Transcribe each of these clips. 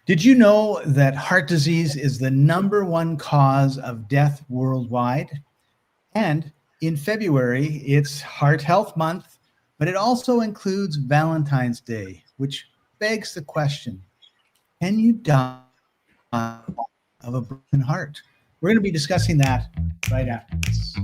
Did you know that heart disease is the #1 cause of death worldwide? And in February, it's Heart Health Month, but it also includes Valentine's Day, which begs the question, can you die of a broken heart? We're going to be discussing that right after this.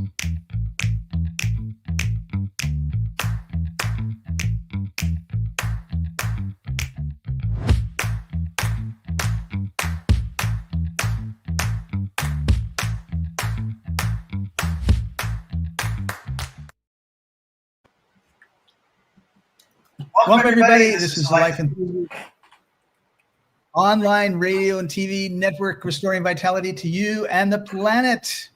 Welcome, everybody. This is the Life Enthusiast online radio and TV network, restoring vitality to you and the planet.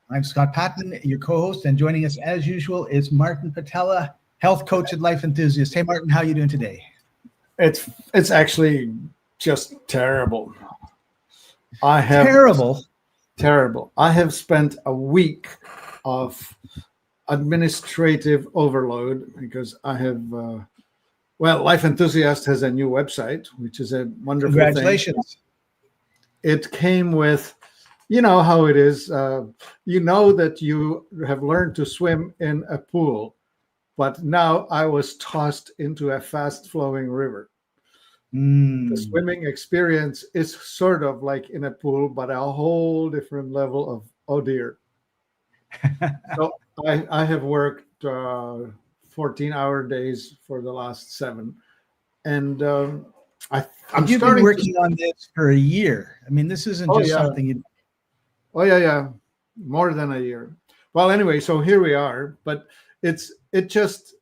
I'm Scott Patton, your co-host, and joining us as usual is Martin Patella, health coach at Life Enthusiast. Hey, Martin, how are you doing today? It's actually just terrible. Terrible. I have spent a week of administrative overload because I have, Life Enthusiast has a new website, which is a wonderful Congratulations. thing. It came with, you know how it is. You know that you have learned to swim in a pool, but now I was tossed into a fast-flowing river. The swimming experience is sort of like in a pool, but a whole different level of, oh dear. So I have worked 14-hour days for the last 7. And You've been working on this for a year. I mean, this isn't just something you... Oh, yeah. More than a year. Well, anyway, so here we are. But it just,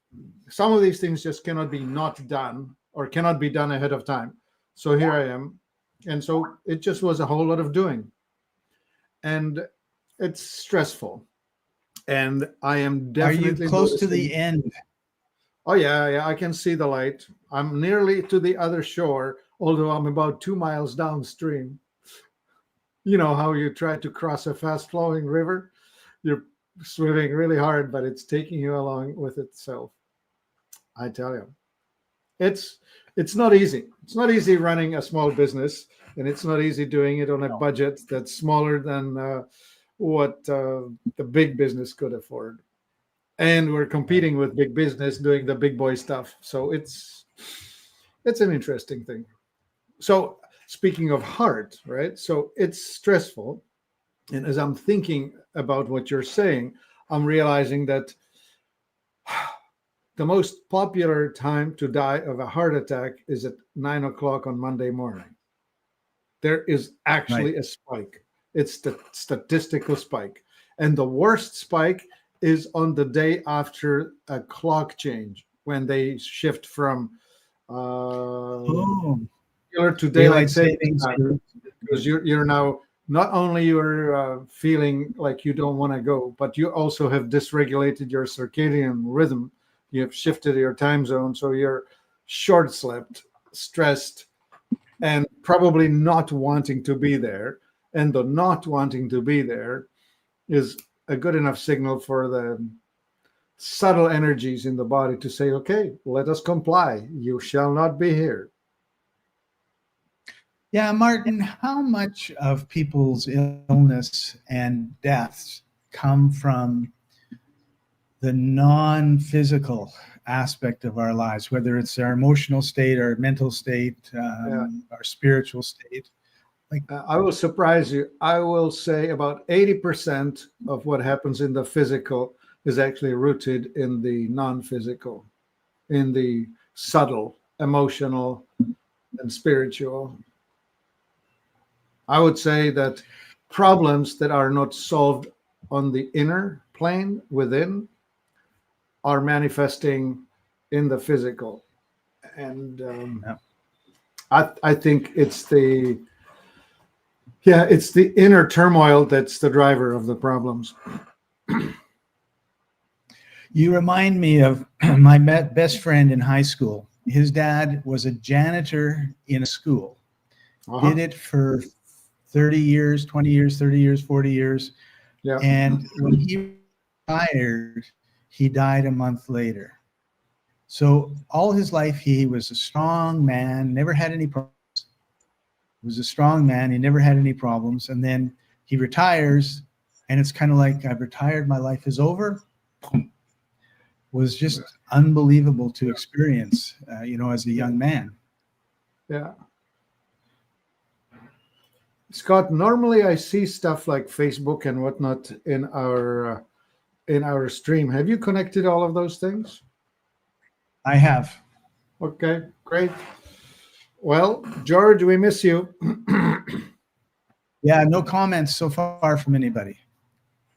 some of these things just cannot be not done or cannot be done ahead of time. So here I am. And so it just was a whole lot of doing. And it's stressful. And I am definitely... Are you close to the end? Oh, yeah, I can see the light. I'm nearly to the other shore, although I'm about 2 miles downstream. You know how you try to cross a fast-flowing river? You're swimming really hard, but it's taking you along with itself. I tell you. It's not easy. It's not easy running a small business, and it's not easy doing it on a budget that's smaller than what the big business could afford. And we're competing with big business doing the big boy stuff. So it's an interesting thing. So speaking of heart, right? So it's stressful. And as I'm thinking about what you're saying, I'm realizing that the most popular time to die of a heart attack is at 9 o'clock on Monday morning. There is actually a spike. It's the statistical spike. And the worst spike is on the day after a clock change, when they shift from to daylight savings time, because you're now not only you're feeling like you don't want to go, but you also have dysregulated your circadian rhythm. You have shifted your time zone, so you're short-slept, stressed, and probably not wanting to be there. And the not wanting to be there is a good enough signal for the subtle energies in the body to say, okay, let us comply. You shall not be here. Yeah, Martin, how much of people's illness and deaths come from the non-physical aspect of our lives, whether it's our emotional state, our mental state, our spiritual state? I will surprise you. I will say about 80% of what happens in the physical is actually rooted in the non-physical, in the subtle, emotional, and spiritual. I would say that problems that are not solved on the inner plane within are manifesting in the physical. And I think it's the inner turmoil that's the driver of the problems. You remind me of my best friend in high school. His dad was a janitor in a school. Did it for 30 years, 20 years, 30 years, 40 years. Yeah. And when he retired, he died a month later. So all his life, he was a strong man, never had any problems. was a strong man. He never had any problems. And then he retires, and it's kind of like, I've retired, my life is over. Was just unbelievable to experience, as a young man. Yeah. Scott, normally I see stuff like Facebook and whatnot in our stream. Have you connected all of those things? I have. Okay, great. Well, George, we miss you. Yeah, no comments so far from anybody.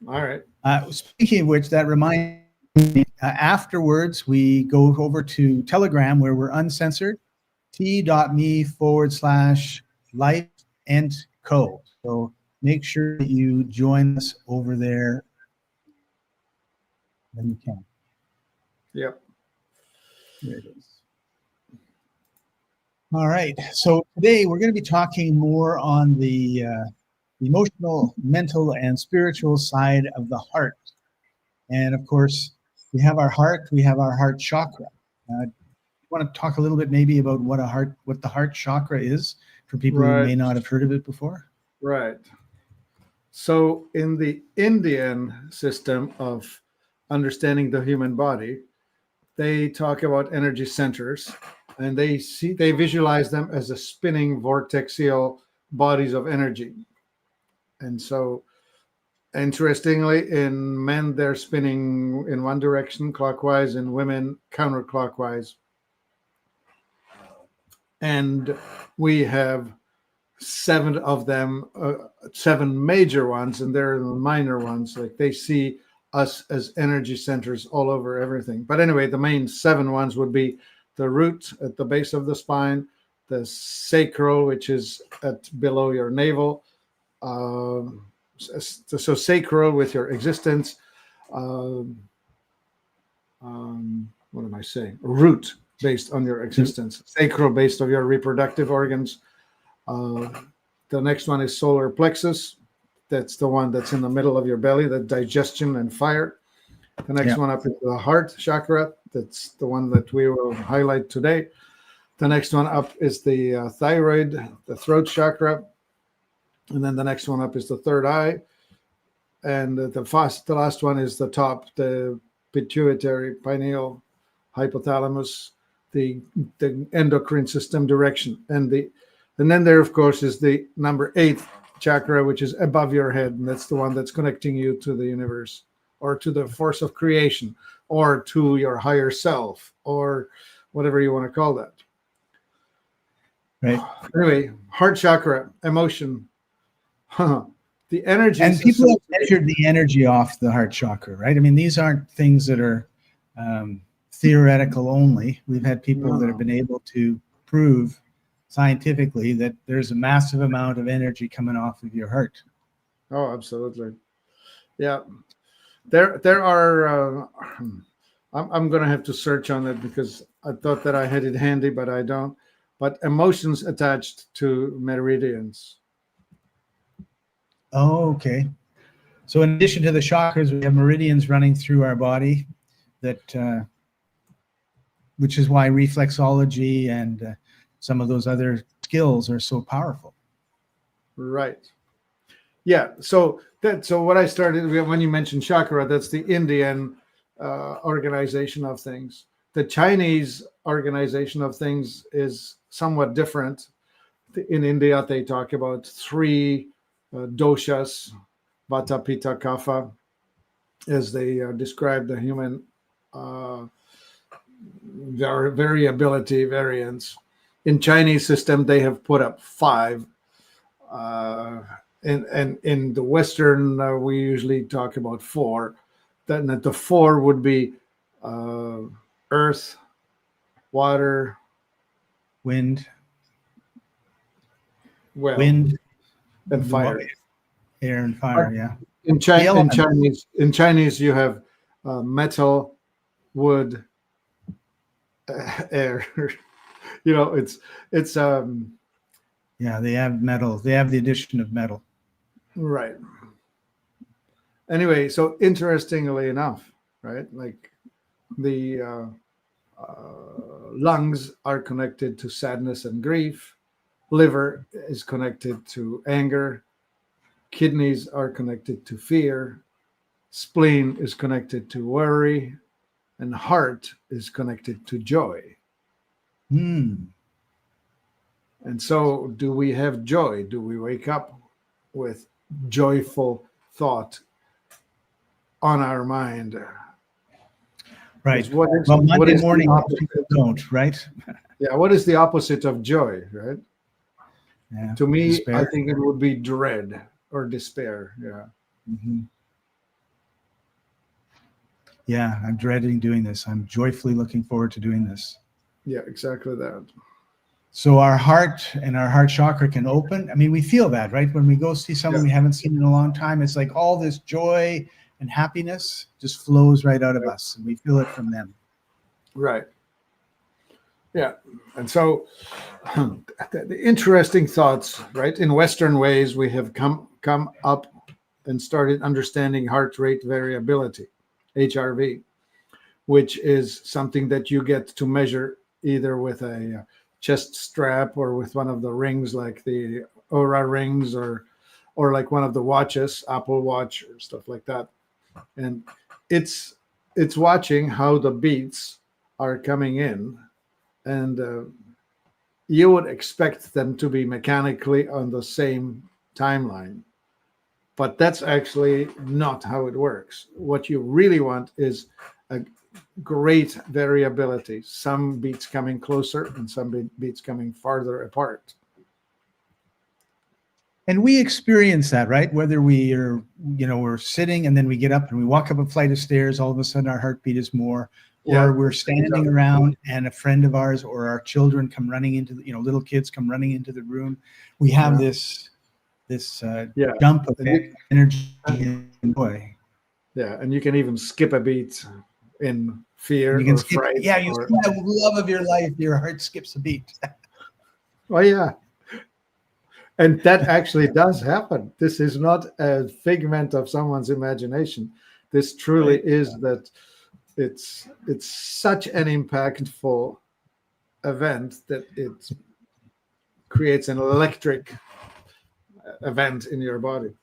All right. Speaking of which, that reminds me, afterwards, we go over to Telegram where we're uncensored, t.me/life-and-co. So make sure that you join us over there when you can. Yep. There it is. All right. So today we're going to be talking more on the emotional, mental, and spiritual side of the heart. And of course, we have our heart, we have our heart chakra. You want to talk a little bit maybe about what the heart chakra is for people who may not have heard of it before? Right. So in the Indian system of understanding the human body, they talk about energy centers, and they visualize them as a spinning vortexial bodies of energy. And so interestingly, in men, they're spinning in one direction clockwise, in women counterclockwise. And we have 7 of them, 7 major ones, and there are the minor ones. Like, they see us as energy centers all over everything. But anyway, the main 7 ones would be the root at the base of the spine, the sacral, which is below your navel. So sacral with your existence. What am I saying? Root based on your existence. Sacral based on your reproductive organs. The next one is solar plexus. That's the one that's in the middle of your belly, the digestion and fire. The next one up is the heart chakra. That's the one that we will highlight today. The next one up is the thyroid, the throat chakra. And then the next one up is the third eye. And the last one is the top, the pituitary, pineal, hypothalamus, the endocrine system direction. And then there, of course, is the number 8 chakra, which is above your head. And that's the one that's connecting you to the universe, or to the force of creation, or to your higher self, or whatever you want to call that. Right. Anyway, heart chakra, emotion. The energy. And people have measured the energy off the heart chakra, right? I mean, these aren't things that are theoretical only. We've had people that have been able to prove scientifically that there's a massive amount of energy coming off of your heart. Oh, absolutely. Yeah. There are, I'm going to have to search on it because I thought that I had it handy, but I don't. But emotions attached to meridians. Oh, okay. So in addition to the chakras, we have meridians running through our body, that, which is why reflexology and some of those other skills are so powerful. Right. Yeah. So what I started when you mentioned chakra, that's the Indian organization of things. The Chinese organization of things is somewhat different. In India, they talk about 3 doshas, vata, pitta, kapha, as they describe the human variability, variance. In Chinese system, they have put up 5. And in the Western, we usually talk about 4. Then the 4 would be earth, water, Wind, and fire. Air and fire, yeah. In Chinese, you have metal, wood, air. It's yeah, they have metal. They have the addition of metal. Right. Anyway, so interestingly enough, right, like the lungs are connected to sadness and grief, liver is connected to anger, kidneys are connected to fear, spleen is connected to worry, and heart is connected to joy. Hmm. And so, do we have joy? Do we wake up with joyful thought on our mind? Right. What is, Well, what Monday is the morning opposite? people don't, right? Yeah, what is the opposite of joy, right? Yeah. To me, Despair. I think it would be dread or despair. Yeah. Mm-hmm. Yeah, I'm dreading doing this. I'm joyfully looking forward to doing this. Yeah, exactly that. So our heart and our heart chakra can open. I mean, we feel that, right? When we go see someone we haven't seen in a long time, it's like all this joy and happiness just flows right out of us, and we feel it from them. Right. Yeah. And so the interesting thoughts, right? In Western ways, we have come up and started understanding heart rate variability, HRV, which is something that you get to measure either with a chest strap or with one of the rings like the Oura rings or like one of the watches, Apple Watch or stuff like that. And it's watching how the beats are coming in, and you would expect them to be mechanically on the same timeline, but that's actually not how it works. What you really want is a great variability, some beats coming closer and some beats coming farther apart. And we experience that, right? Whether we are, we're sitting and then we get up and we walk up a flight of stairs, all of a sudden our heartbeat is more, or we're standing around and a friend of ours or our children come running into, little kids come running into the room. We have this dump of energy and joy. Yeah, and you can even skip a beat in fear you can or skip, fright. Yeah, you see the love of your life, your heart skips a beat. Oh, yeah. And that actually does happen. This is not a figment of someone's imagination. This truly is that it's such an impactful event that it creates an electric event in your body.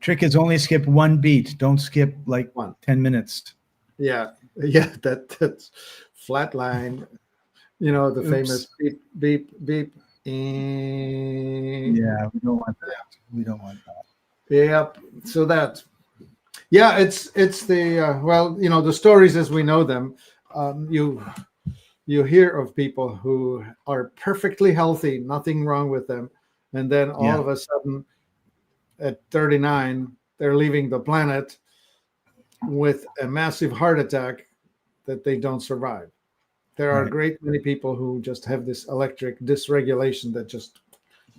Trick is only skip one beat. Don't skip like 10 minutes. Yeah, that's flatline. The famous beep, beep, beep. Yeah, we don't want that. We don't want that. Yep. So that, it's the the stories as we know them. You hear of people who are perfectly healthy, nothing wrong with them, and then all of a sudden, at 39, they're leaving the planet with a massive heart attack that they don't survive. There are a great many people who just have this electric dysregulation that just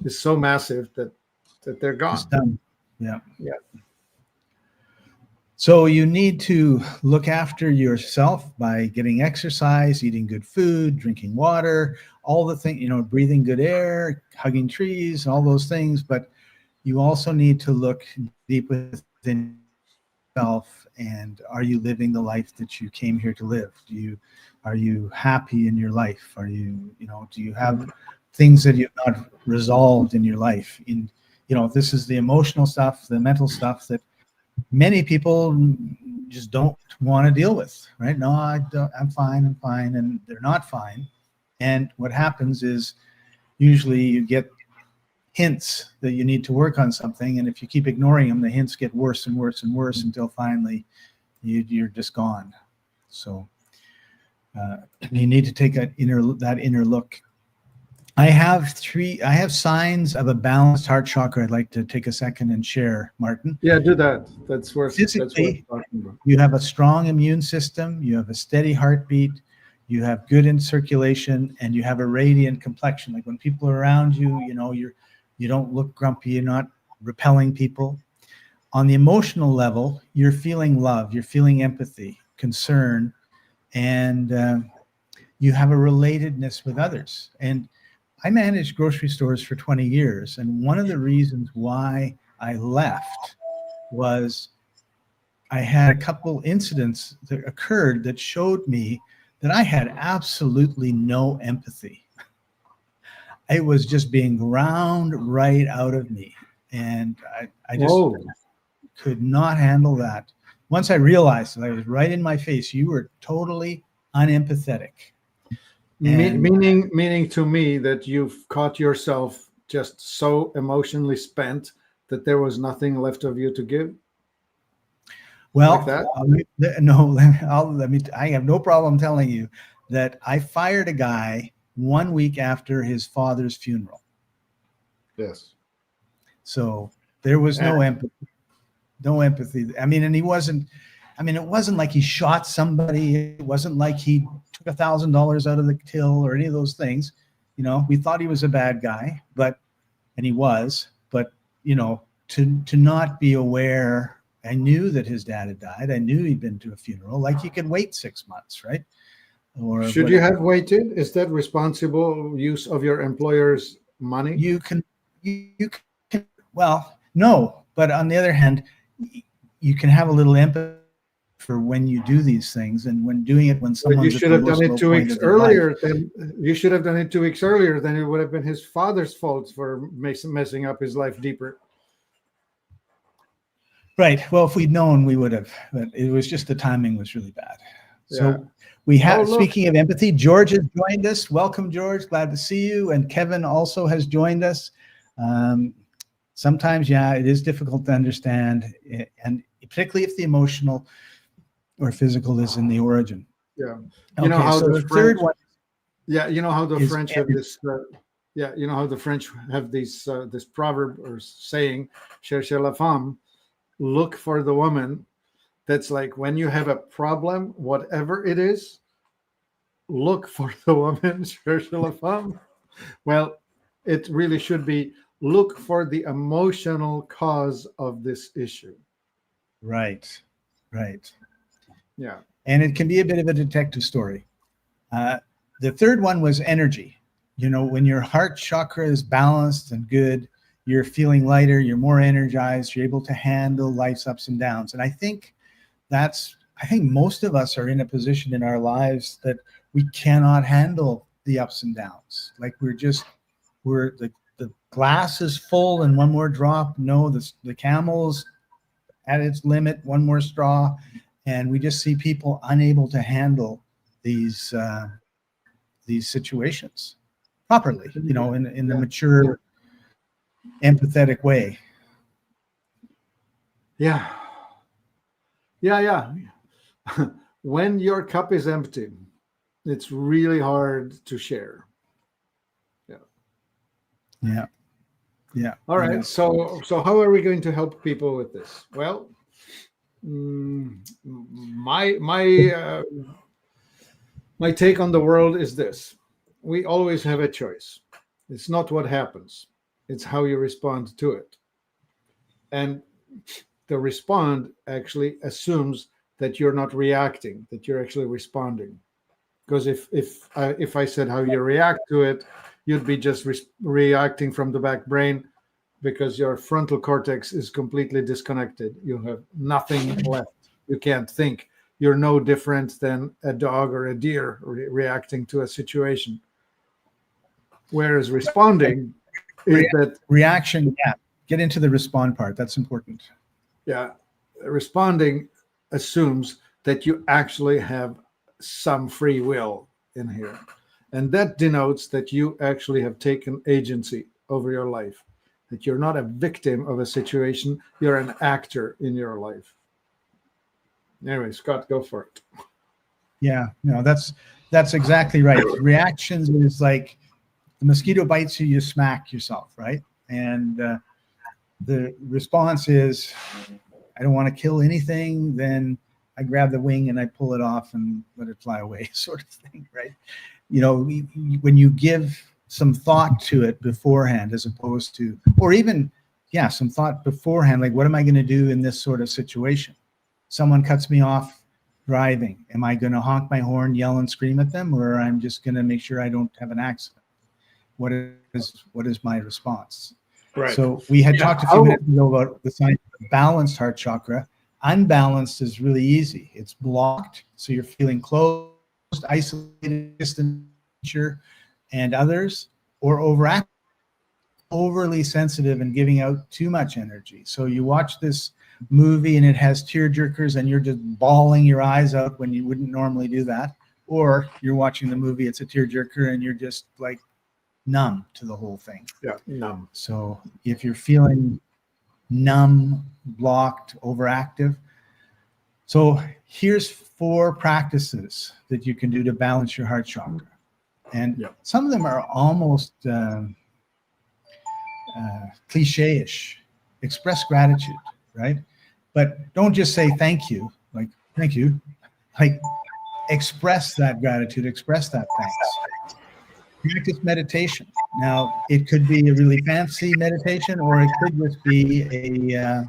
is so massive that they're gone. It's done. Yeah. Yeah. So you need to look after yourself by getting exercise, eating good food, drinking water, all the things, breathing good air, hugging trees, all those things. But you also need to look deep within yourself, and are you living the life that you came here to live? Are you happy in your life? Are you, do you have things that you've not resolved in your life? This is the emotional stuff, the mental stuff that many people just don't want to deal with, right? No, I'm fine, and they're not fine. And what happens is usually you get hints that you need to work on something, and if you keep ignoring them, the hints get worse and worse and worse until finally you're just gone. So you need to take that inner look. I have signs of a balanced heart chakra I'd like to take a second and share, Martin. Yeah, do that. That's worth Physically, talking about. You have a strong immune system, you have a steady heartbeat, you have good in circulation, and you have a radiant complexion. Like when people are around you, you don't look grumpy, you're not repelling people. On the emotional level, you're feeling love, you're feeling empathy, concern, and you have a relatedness with others. And I managed grocery stores for 20 years, and one of the reasons why I left was I had a couple incidents that occurred that showed me that I had absolutely no empathy. it was just being ground right out of me. And I just Whoa. could not handle that. Once I realized that I was right in my face, you were totally unempathetic. And Meaning to me that you've caught yourself just so emotionally spent that there was nothing left of you to give. well, Like that? I have no problem telling you that I fired a guy 1 week after his father's funeral. Yes. So there was no empathy. No empathy. I mean, and it wasn't like he shot somebody. It wasn't like he took $1,000 out of the till or any of those things. You know, we thought he was a bad guy, and he was, but to not be aware. I knew that his dad had died. I knew he'd been to a funeral. Like, you could wait 6 months, right? Or should you have waited? Is that responsible use of your employer's money? you can, well, no, but on the other hand, you can have a little empathy for when you do these things, and when doing it when someone's You should have done it 2 weeks life. earlier. Then you should have done it 2 weeks earlier. Then it would have been his father's fault for messing up his life deeper. Right. Well, if we'd known, we would have. But it was just the timing was really bad. So Yeah. we have. Oh, look. Speaking of empathy, George has joined us. Welcome, George. Glad to see you. And Kevin also has joined us. Sometimes, yeah, it is difficult to understand, and particularly if the emotional or physical is in the origin. Yeah. You know how the third one. Yeah, you know how the French have energy. this. You know how the French have this this proverb or saying, "Cherchez la femme," look for the woman. That's like, when you have a problem, whatever it is, look for the woman. Cherchez la femme. Well, it really should be, look for the emotional cause of this issue. Right. Yeah. And it can be a bit of a detective story. The third one was energy. When your heart chakra is balanced and good, you're feeling lighter, you're more energized, you're able to handle life's ups and downs. And I think most of us are in a position in our lives that we cannot handle the ups and downs. Like, the glass is full and one more drop. No, the camel's at its limit, one more straw. And we just see people unable to handle these situations properly, in the mature, empathetic way. Yeah. When your cup is empty, it's really hard to share. Yeah. All right. So how are we going to help people with this? Well, my take on the world is this: we always have a choice. It's not what happens, it's how you respond to it. And the respond actually assumes that you're not reacting, that you're actually responding. Because if I said how you react to it, you'd be just reacting from the back brain, because your frontal cortex is completely disconnected. You have nothing left. You can't think. You're no different than a dog or a deer reacting to a situation. Whereas responding is that reaction. Yeah. Get into the respond part. That's important. Yeah. Responding assumes that you actually have some free will in here. And that denotes that you actually have taken agency over your life, that you're not a victim of a situation, you're an actor in your life. Anyway, Scott, go for it. Yeah, no, that's exactly right. Reactions is like, the mosquito bites you, you smack yourself, right? And the response is, I don't want to kill anything, then I grab the wing and I pull it off and let it fly away, sort of thing, right? When you give some thought to it beforehand, as opposed to, or even, some thought beforehand, like, what am I going to do in this sort of situation? Someone cuts me off driving. Am I going to honk my horn, yell and scream at them, or I'm just going to make sure I don't have an accident? What is my response? Right. So we had talked a few minutes ago about the science of balanced heart chakra. Unbalanced is really easy. It's blocked, so you're feeling closed, isolated, distant nature and others, or overly sensitive and giving out too much energy. So you watch this movie and it has tear jerkers and you're just bawling your eyes out when you wouldn't normally do that. Or you're watching the movie, it's a tear jerker and you're just like numb to the whole thing. Yeah, numb. So if you're feeling numb, blocked, overactive, so here's 4 practices that you can do to balance your heart chakra. And some of them are almost cliche-ish. Express gratitude, right? But don't just say thank you, like thank you. Like express that gratitude, express that thanks. Practice meditation. Now, it could be a really fancy meditation, or it could just be a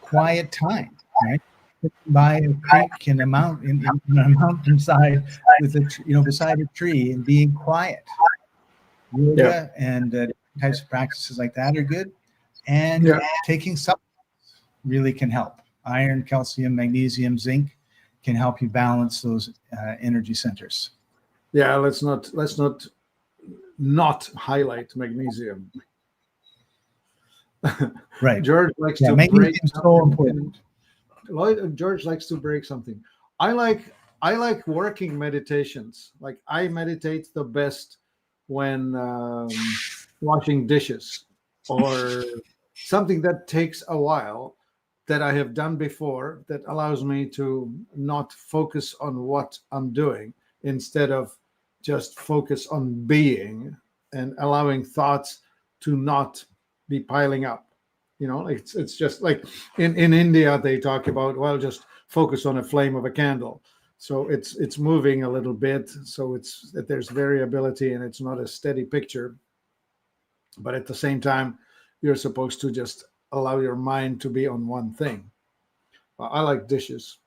quiet time, right? By a creek in a mountain, in a mountainside with beside a tree and being quiet. Yoga and types of practices like that are good. And taking supplements really can help. Iron, calcium, magnesium, zinc can help you balance those energy centers. Yeah, let's not highlight magnesium. Right. George likes to break. So important. George likes to break something. I like working meditations. Like I meditate the best when washing dishes or something that takes a while that I have done before that allows me to not focus on what I'm doing, instead of just focus on being and allowing thoughts to not be piling up. It's just like in India, they talk about, well, just focus on a flame of a candle. So it's moving a little bit. So there's variability and it's not a steady picture. But at the same time, you're supposed to just allow your mind to be on one thing. I like dishes.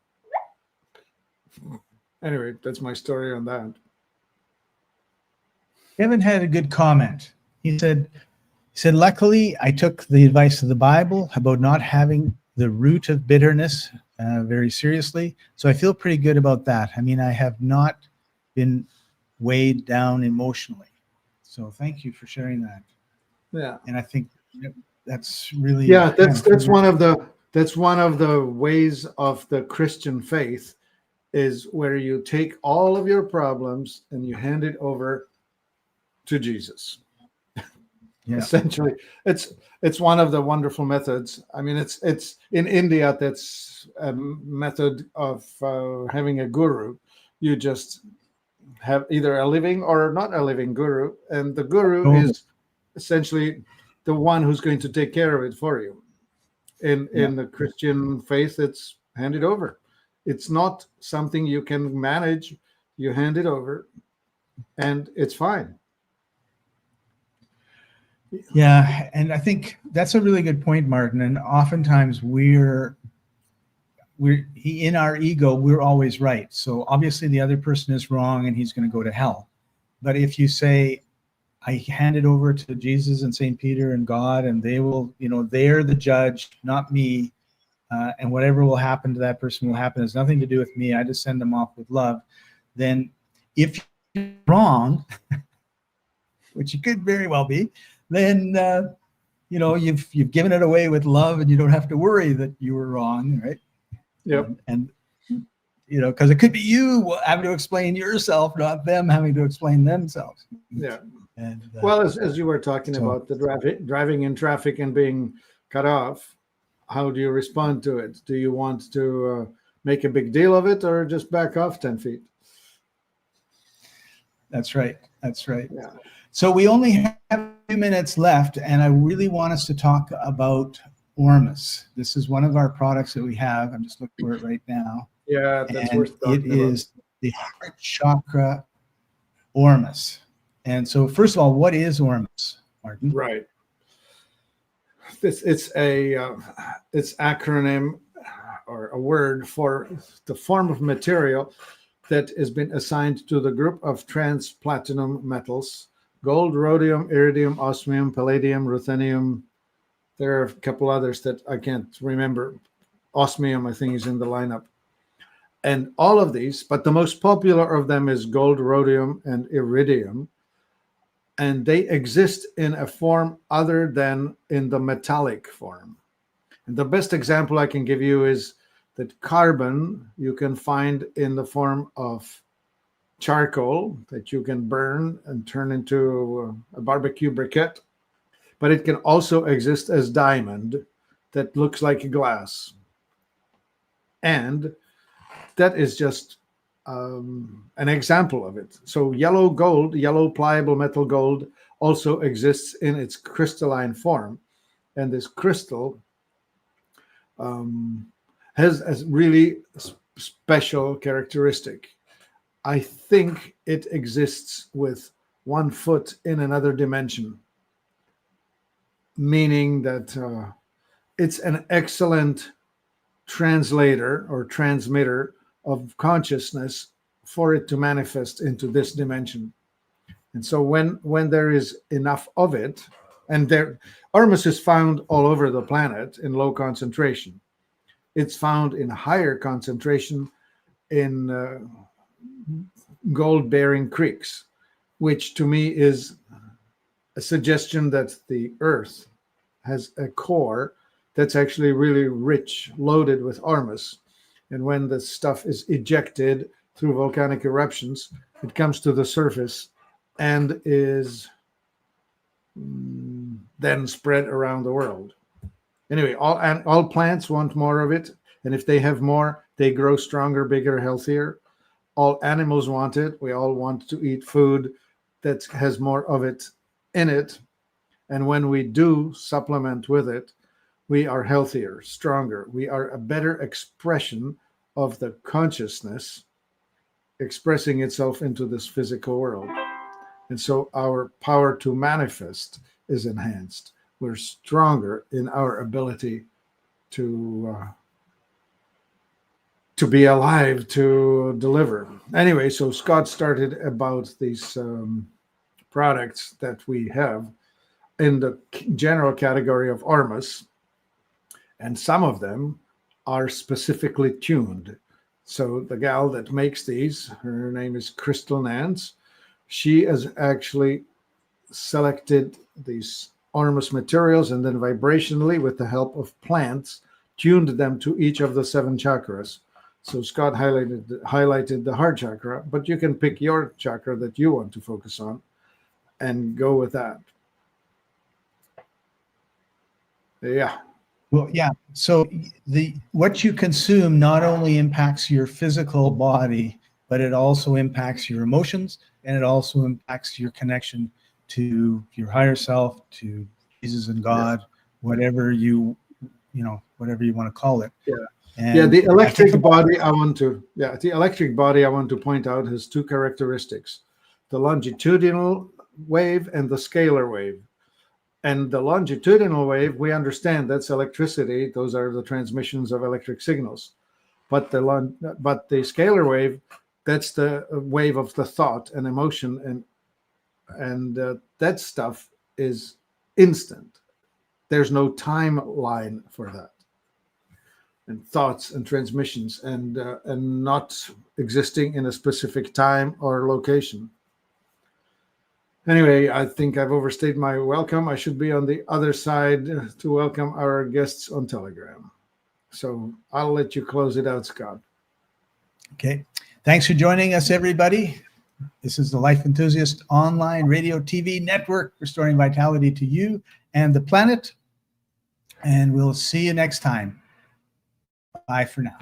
Anyway, that's my story on that. Kevin had a good comment. He said, luckily, I took the advice of the Bible about not having the root of bitterness very seriously. So I feel pretty good about that. I mean, I have not been weighed down emotionally. So thank you for sharing that. Yeah. And I think that's really that's one of the ways of the Christian faith, is where you take all of your problems and you hand it over to Jesus. Essentially, it's one of the wonderful methods. I mean, it's in India, that's a method of having a guru. You just have either a living or not a living guru, and the guru is essentially the one who's going to take care of it for you. In the Christian faith, it's handed over. It's not something you can manage. You hand it over and it's fine. Yeah, and I think that's a really good point, Martin. And oftentimes we're in our ego, we're always right. So obviously the other person is wrong and he's going to go to hell. But if you say, I hand it over to Jesus and St. Peter and God, and they will, they're the judge, not me. And whatever will happen to that person will happen. It has nothing to do with me. I just send them off with love. Then if you're wrong, which you could very well be, then, you've given it away with love and you don't have to worry that you were wrong, right? Yep. And because it could be you having to explain yourself, not them having to explain themselves. Yeah. And well, as you were talking about the driving in traffic and being cut off, how do you respond to it? Do you want to make a big deal of it or just back off 10 feet? That's right. Yeah. So we only have a few minutes left, and I really want us to talk about ORMUS. This is one of our products that we have. I'm just looking for it right now. Yeah, that's worth talking about. It is the Heart Chakra ORMUS. And so, first of all, what is ORMUS, Martin? Right. It's acronym or a word for the form of material that has been assigned to the group of trans-platinum metals: gold, rhodium, iridium, osmium, palladium, ruthenium. There are a couple others that I can't remember. Osmium, I think, is in the lineup. And all of these, but the most popular of them is gold, rhodium, and iridium. and they exist in a form other than in the metallic form. And the best example I can give you is that carbon you can find in the form of charcoal that you can burn and turn into a barbecue briquette, but it can also exist as diamond that looks like glass. And that is just an example of it. So yellow gold, yellow pliable metal gold, also exists in its crystalline form. And this crystal has a really special characteristic. I think it exists with 1 foot in another dimension, meaning that it's an excellent translator or transmitter of consciousness for it to manifest into this dimension. And so when there is enough of it, and Ormus is found all over the planet in low concentration. It's found in higher concentration in gold-bearing creeks, which to me is a suggestion that the Earth has a core that's actually really rich, loaded with Ormus. And when the stuff is ejected through volcanic eruptions, it comes to the surface and is then spread around the world. Anyway, all plants want more of it. And if they have more, they grow stronger, bigger, healthier. All animals want it. We all want to eat food that has more of it in it. And when we do supplement with it, we are healthier, stronger. We are a better expression of the consciousness expressing itself into this physical world. And so our power to manifest is enhanced. We're stronger in our ability to be alive, to deliver. Anyway, so Scott started about these products that we have in the general category of Ormus, and some of them are specifically tuned. So the gal that makes these, her name is Crystal Nance. She has actually selected these Ormus materials and then vibrationally, with the help of plants, tuned them to each of the 7 chakras. So Scott highlighted the heart chakra, but you can pick your chakra that you want to focus on and go with that. Yeah. Well, yeah. So what you consume not only impacts your physical body, but it also impacts your emotions, and it also impacts your connection to your higher self, to Jesus and God, whatever you want to call it. Yeah. And the electric body I want to point out has 2 characteristics: the longitudinal wave and the scalar wave. And the longitudinal wave, we understand that's electricity. Those are the transmissions of electric signals. But the scalar wave, that's the wave of the thought and emotion, and that stuff is instant. There's no timeline for that. And thoughts and transmissions, and not existing in a specific time or location. Anyway, I think I've overstayed my welcome. I should be on the other side to welcome our guests on Telegram. So I'll let you close it out, Scott. Okay. Thanks for joining us, everybody. This is the Life Enthusiast Online Radio TV Network, restoring vitality to you and the planet. And we'll see you next time. Bye for now.